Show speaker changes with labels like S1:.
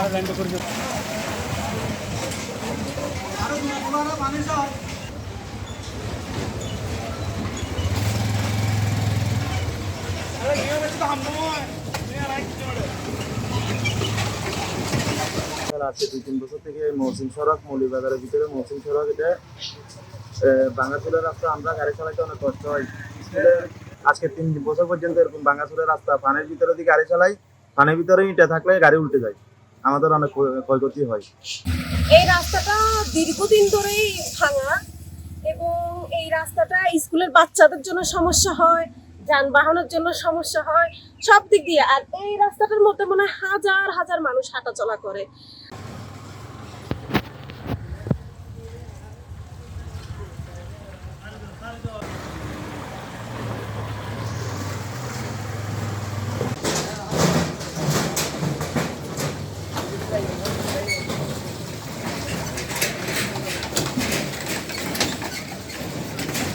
S1: আজকে 2-3 বছর থেকে মৌসুম সড়ক মৌলিবাজারের ভিতরে মৌসুম সড়ক এটা ভাঙাচুরের রাস্তা, আমরা গাড়ি চালাইতে অনেক কষ্ট হয়। আজকে 3 বছর পর্যন্ত এরকম ভাঙাচুরের রাস্তা, পানির ভিতরে দিয়ে গাড়ি চালাই, পানির ভিতরে ইটা থাকলে গাড়ি উল্টে যায়, আমাদের অনেক ক্ষয়ক্ষতি হয়।
S2: এই রাস্তাটা দীর্ঘদিন ধরেই ভাঙা এবং এই রাস্তাটা স্কুলের বাচ্চাদের জন্য সমস্যা হয়, যানবাহনের জন্য সমস্যা হয়, সব দিক দিয়ে। আর এই রাস্তাটার মধ্যে মনে হয় হাজার হাজার মানুষ হাঁটাচলা করে।